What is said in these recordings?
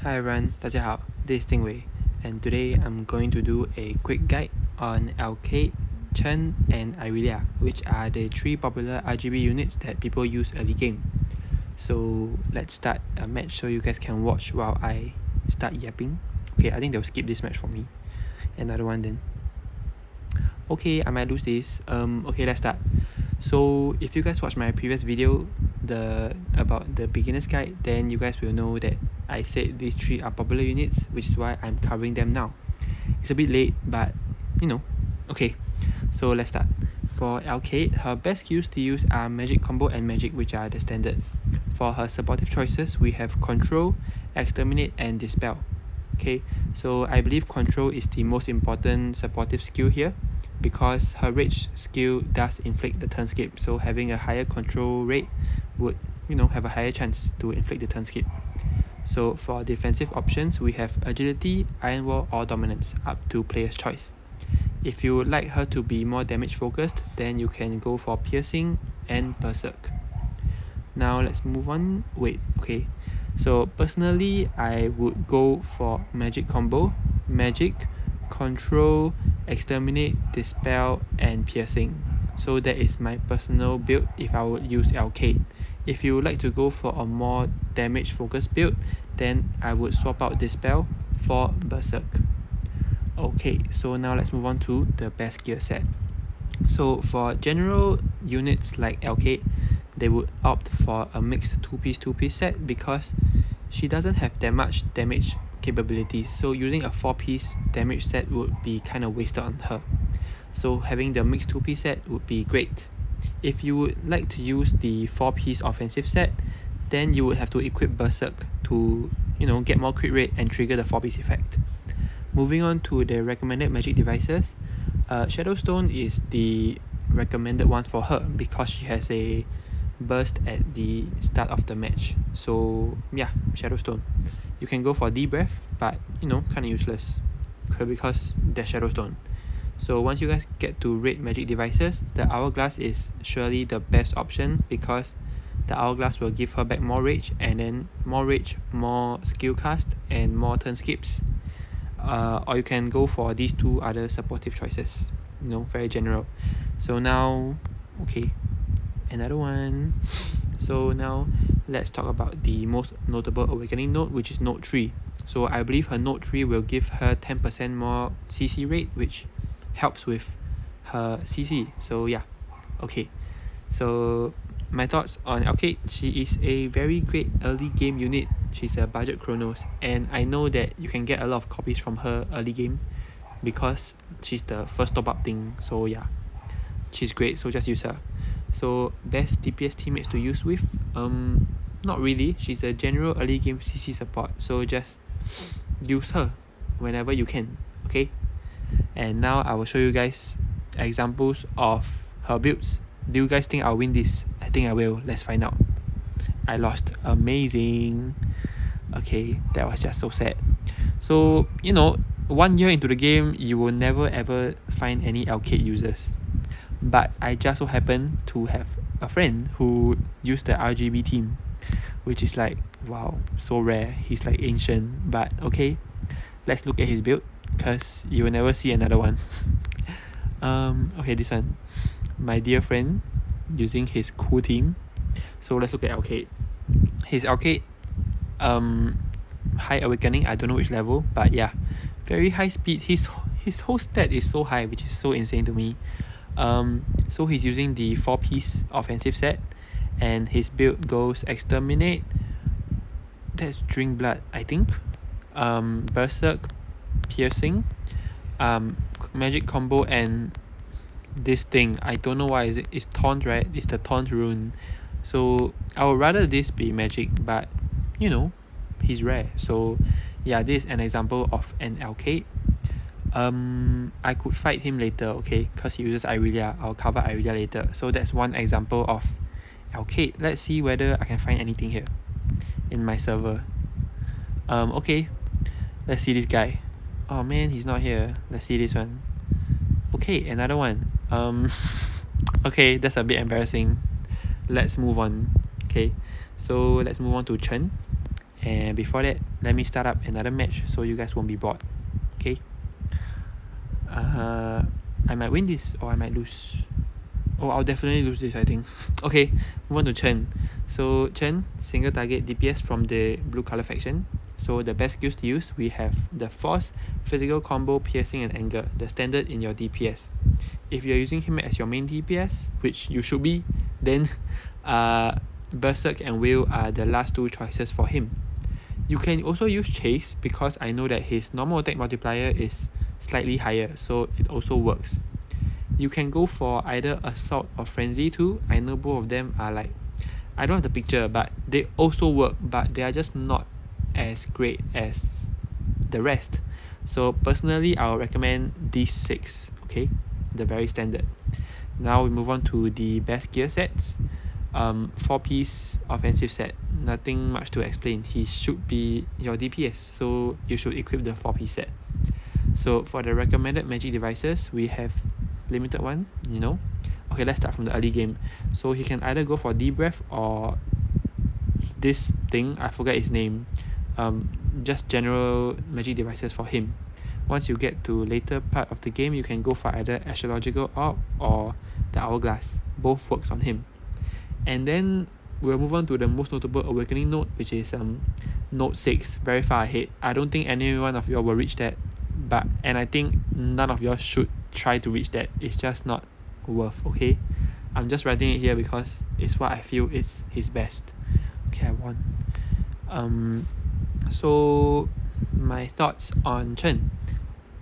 Hi everyone, 大家好, this is Dingwei, and today I'm going to do a quick guide on alkaid, chen, and irelia, which are the three popular RGB units that people use early game. So let's start a match so you guys can watch while I start yapping. Okay, I think they'll skip this match for me. Another one then. Okay, I might lose this. Okay, let's start. So if you guys watched my previous video about the beginner's guide, then you guys will know that I said these three are popular units, which is why I'm covering them now. It's a bit late, but okay, so let's start. For alkaid, her best skills to use are magic combo and magic, which are the standard. For her supportive choices, we have control, exterminate, and dispel. Okay, so I believe control is the most important supportive skill here, because her rage skill does inflict the turn skip, so having a higher control rate would have a higher chance to inflict the turn skip. So for defensive options, we have agility, iron wall, or dominance, up to player's choice. If you would like her to be more damage focused, then you can go for piercing and berserk. Now let's move on. Okay, so personally I would go for magic combo, magic, control, exterminate, dispel, and piercing. So that is my personal build if I would use alkaid. If you would like to go for a more damage focused build, then I would swap out dispel for berserk. Okay, so now let's move on to the best gear set. So for general units like alkaid, they would opt for a mixed 2-piece set because she doesn't have that much damage capabilities, so using a 4-piece damage set would be kind of wasted on her. So having the mixed 2-piece set would be great. If you would like to use the 4-piece offensive set, then you would have to equip berserk to get more crit rate and trigger the 4-piece effect. Moving on to the recommended magic devices, Shadowstone is the recommended one for her because she has a burst at the start of the match. So yeah, Shadowstone. You can go for D-Breath, but kind of useless because there's Shadowstone. So once you guys get to rate magic devices, the Hourglass is surely the best option because the Hourglass will give her back more rage, and then more rage, more skill cast, and more turn skips. Or you can go for these two other supportive choices, very general. So now, okay, another one. So now let's talk about the most notable awakening node, which is node 3. So I believe her node 3 will give her 10% more CC rate, which helps with her CC. So yeah, okay. So my thoughts on alkaid, she is a very great early game unit. She's a budget Chronos, and I know that you can get a lot of copies from her early game because she's the first top up thing. So yeah, she's great, so just use her. So best DPS teammates to use with, not really. She's a general early game CC support, so just use her whenever you can. Okay, and now I will show you guys examples of her builds. Do you guys think I'll win this? I think I will. Let's find out. I lost. Amazing. Okay, that was just so sad. So 1 year into the game, you will never ever find any alkaid users, but I just so happen to have a friend who used the RGB team, which is like, wow, so rare. He's like ancient, but okay, let's look at his build because you will never see another one. Okay, this one, my dear friend using his cool team. So let's look at alkaid. His alkaid, high awakening, I don't know which level, but yeah, very high speed. His whole stat is so high, which is so insane to me. So he's using the 4-piece offensive set, and his build goes exterminate, that's drink blood I think, berserk, piercing, magic combo, and this thing, I don't know why it's taunt, right? It's the taunt rune. So I would rather this be magic, but he's rare. So yeah, this is an example of an alkaid. I could fight him later, okay, because he uses irelia. I'll cover irelia later. So that's one example of alkaid. Let's see whether I can find anything here in my server. Okay, let's see this guy. Oh man, he's not here. Let's see this one. Okay, another one. Okay, that's a bit embarrassing. Let's move on. Okay, so let's move on to Chen. And before that, let me start up another match so you guys won't be bored. Okay. I might win this or I might lose. Oh, I'll definitely lose this, I think. Okay, move on to Chen. So Chen, single target DPS from the blue color faction. So the best skills to use, we have the Force, Physical Combo, Piercing and Anger, the standard in your DPS. If you're using him as your main DPS, which you should be, then Berserk and Will are the last two choices for him. You can also use Chase because I know that his normal attack multiplier is slightly higher, so it also works. You can go for either Assault or Frenzy too. I know both of them are like, I don't have the picture, but they also work, but they are just not as great as the rest. So personally, I'll recommend these 6, okay? The very standard. Now we move on to the best gear sets. 4-piece offensive set, nothing much to explain. He should be your DPS, so you should equip the 4-piece set. So for the recommended magic devices, we have limited one, you know. Okay, let's start from the early game. So he can either go for Deep Breath or this thing, I forget its name. Just general magic devices for him. Once you get to later part of the game, you can go for either Astrological Orb or the Hourglass. Both works on him. And then we'll move on to the most notable awakening node, which is node 6, very far ahead. I don't think any one of you will reach that, and I think none of you should try to reach that. It's just not worth, okay? I'm just writing it here because it's what I feel is his best. Okay, I won. So my thoughts on Chen.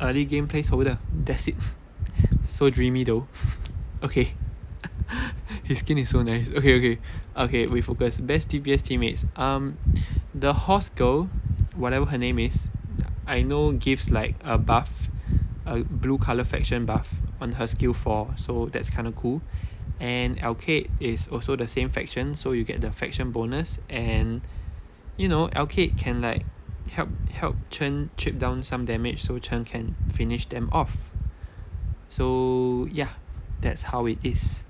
Early game placeholder, that's it. So dreamy though. Okay. His skin is so nice. Okay, we focus. Best DPS teammates. The horse girl, whatever her name is, I know gives like a buff, a blue color faction buff on her skill 4, so that's kind of cool. And alkaid is also the same faction, so you get the faction bonus, and you know, alkaid can like help Chen chip down some damage so Chen can finish them off. So yeah, that's how it is.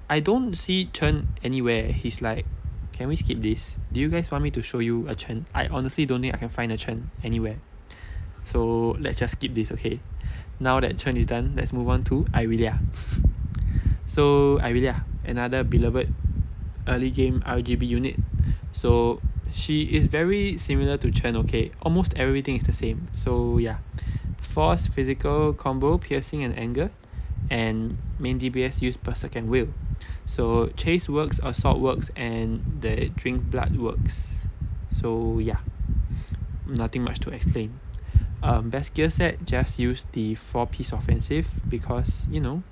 I don't see Chen anywhere. He's like, can we skip this? Do you guys want me to show you a Chen? I honestly don't think I can find a Chen anywhere. So let's just skip this, okay? Now that Chen is done, let's move on to Irelia. So Irelia, another beloved early game RGB unit. So she is very similar to Chen, okay? Almost everything is the same. So yeah, Force, Physical, Combo, Piercing and Anger. And main DPS use Berserk and Will. So Chase works, Assault works, and the Drink Blood works. So yeah, nothing much to explain. Best gear set, just use the 4-piece offensive because, you know.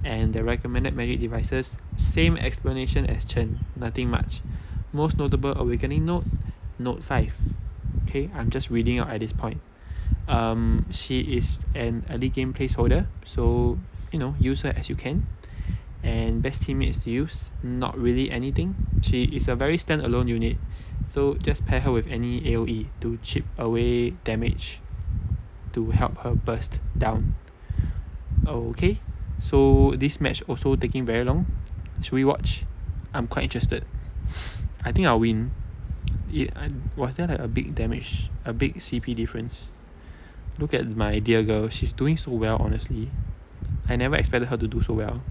And the recommended magic devices, same explanation as Chen, nothing much. Most notable awakening node, node 5. Okay, I'm just reading out at this point. She is an early game placeholder, so you know, use her as you can. And best teammates to use, not really anything. She is a very standalone unit, so just pair her with any AoE to chip away damage to help her burst down. Okay, so this match also taking very long. Should we watch? I'm quite interested. I think I'll win. Was there like a big damage, a big CP difference? Look at my dear girl, she's doing so well, honestly. I never expected her to do so well.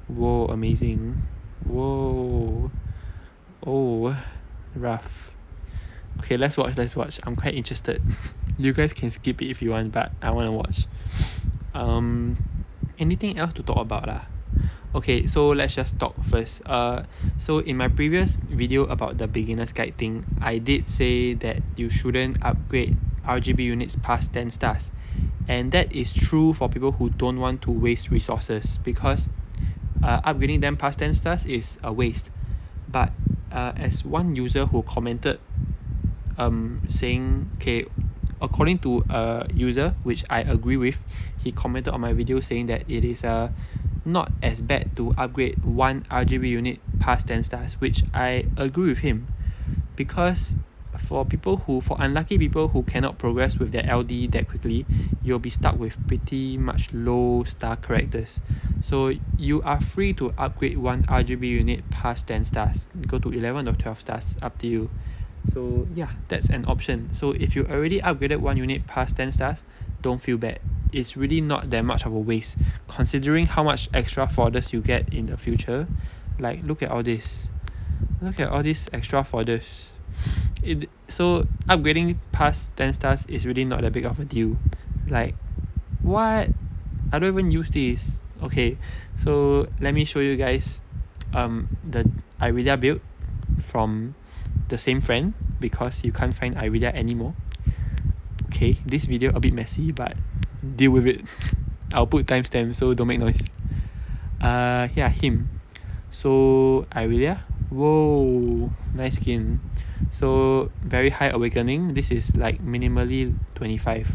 Whoa, amazing. Whoa. Oh, rough. Okay, let's watch. I'm quite interested. You guys can skip it if you want, but I want to watch. Anything else to talk about lah? Okay, so let's just talk first. So in my previous video about the beginner's guide thing, I did say that you shouldn't upgrade RGB units past 10 stars. And that is true for people who don't want to waste resources, because upgrading them past 10 stars is a waste. But as one user who commented saying, okay, according to a user which I agree with, he commented on my video saying that it is not as bad to upgrade one RGB unit past 10 stars, which I agree with him, because for unlucky people who cannot progress with their LD that quickly, you'll be stuck with pretty much low star characters. So you are free to upgrade one RGB unit past 10 stars. Go to 11 or 12 stars, up to you. So yeah, that's an option. So if you already upgraded one unit past 10 stars, don't feel bad. It's really not that much of a waste considering how much extra fodders you get in the future. Like look at all this. Look at all these extra fodders. So upgrading past 10 stars is really not that big of a deal. Like what? I don't even use this. Okay, so let me show you guys the irelia build from the same friend because you can't find irelia anymore. Okay, this video a bit messy, but deal with it. I'll put timestamp so don't make noise. Yeah, him. So irelia, whoa, nice skin. So very high awakening. This is like minimally 25,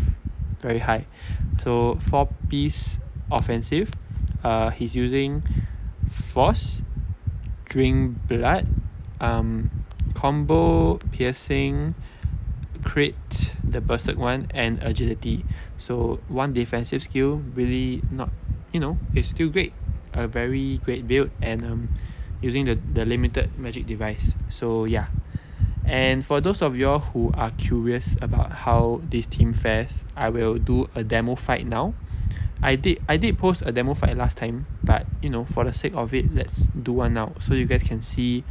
very high. So 4-piece offensive. He's using force, drink blood, combo, piercing, crit, the bursted one, and agility. So one defensive skill, really not, it's still great. A very great build, and using the limited magic device. So yeah. And for those of y'all who are curious about how this team fares, I will do a demo fight now. I did post a demo fight last time, but for the sake of it, let's do one now so you guys can see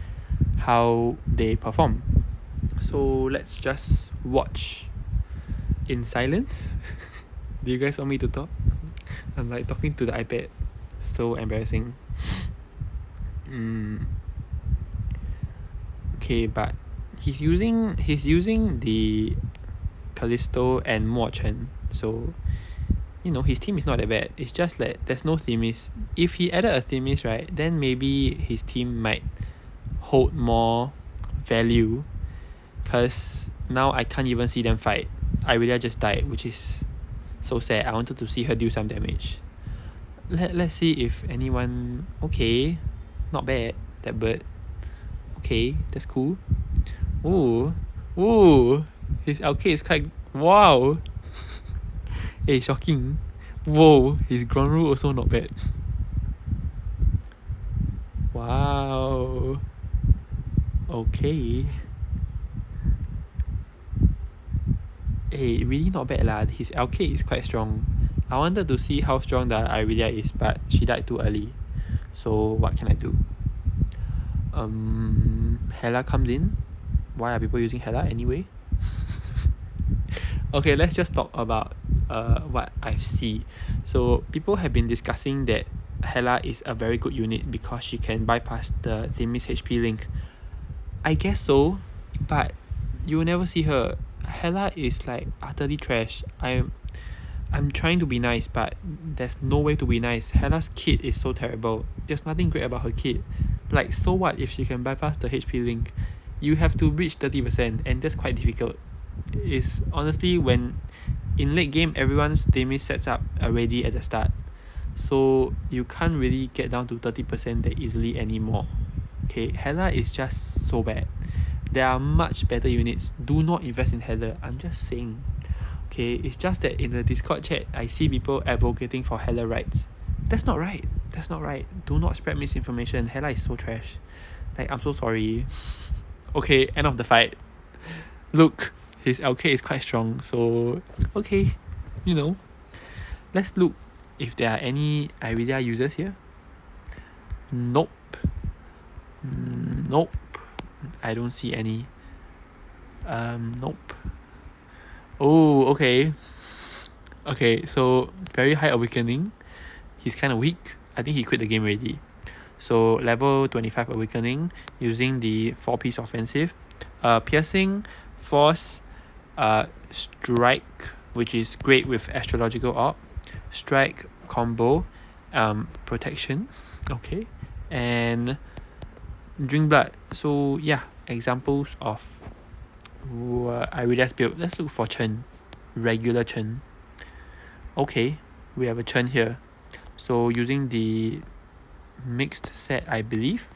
how they perform. So let's just watch in silence. Do you guys want me to talk? I'm like talking to the iPad. So embarrassing. Okay, but he's using the Callisto and Chen. So his team is not that bad. It's just that there's no Themis. If he added a Themis, right, then maybe his team might hold more value. Cause now I can't even see them fight. Irelia just died, which is so sad. I wanted to see her do some damage. Let's see if anyone. Okay, not bad. That bird. Okay, that's cool. Ooh, his alkaid is quite. Wow. Hey, shocking. Whoa, his ground rule also not bad. Wow. Okay. Hey, really not bad lah. His alkaid is quite strong. I wanted to see how strong the irelia is, but she died too early. So what can I do? Hela comes in. Why are people using Hela anyway? Okay, let's just talk about what I see. So people have been discussing that Hela is a very good unit because she can bypass the Themis HP link. I guess so, but you will never see her. Hela is like utterly trash. I'm trying to be nice, but there's no way to be nice. Hela's kit is so terrible. There's nothing great about her kit. Like, so what if she can bypass the HP link? You have to reach 30%, and that's quite difficult. It's honestly when in late game everyone's Themis sets up already at the start, so you can't really get down to 30% that easily anymore. Okay, Hela is just so bad. There are much better units. Do not invest in Hela. I'm just saying. Okay, it's just that in the Discord chat I see people advocating for Hela rights. That's not right. That's not right. Do not spread misinformation. Hela is so trash. Like, I'm so sorry. Okay, end of the fight. Look, his alkaid is quite strong, so okay, let's look if there are any irelia users here. Nope. Nope. I don't see any. Nope. Oh, okay. Okay, so very high awakening. He's kind of weak. I think he quit the game already. So level 25 awakening using the 4-piece offensive. Piercing, force, strike, which is great with astrological orb, strike, combo, protection, okay, and drink blood. So yeah, examples of irelia's build. Let's look for Chen, regular Chen. Okay, we have a Chen here. So using the mixed set, I believe,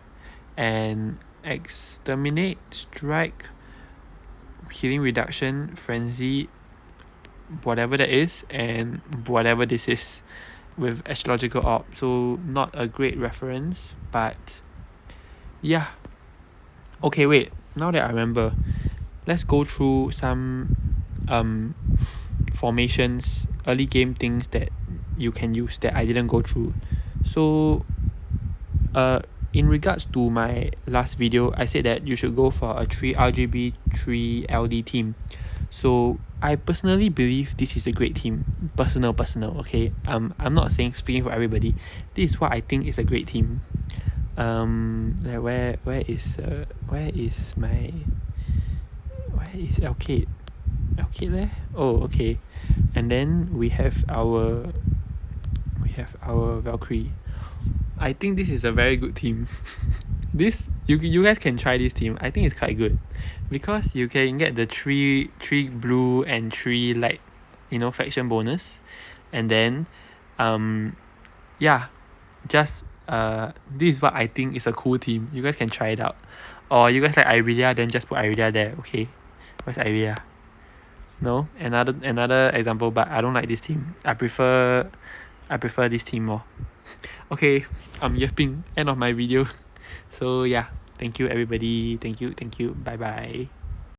and exterminate, strike, healing reduction, frenzy, whatever that is, and whatever this is with astrological orb. So not a great reference, but yeah. Okay, wait, now that I remember, let's go through some formations, early game things that you can use that I didn't go through. So in regards to my last video, I said that you should go for a 3 RGB 3 LD team. So I personally believe this is a great team. Personal, okay. I'm not saying speaking for everybody. This is what I think is a great team. Like where is alkaid? Alkaid there? Oh, okay. And then we have our Valkyrie. I think this is a very good team. This you guys can try this team. I think it's quite good because you can get the three blue and 3 light, faction bonus, and then yeah, just this is what I think is a cool team. You guys can try it out, or you guys like Irelia, then just put Irelia there. Okay, what's Irelia? No, another example, but I don't like this team. I prefer this team more. Okay, I'm yapping. End of my video. So yeah, thank you everybody. Thank you. Bye bye.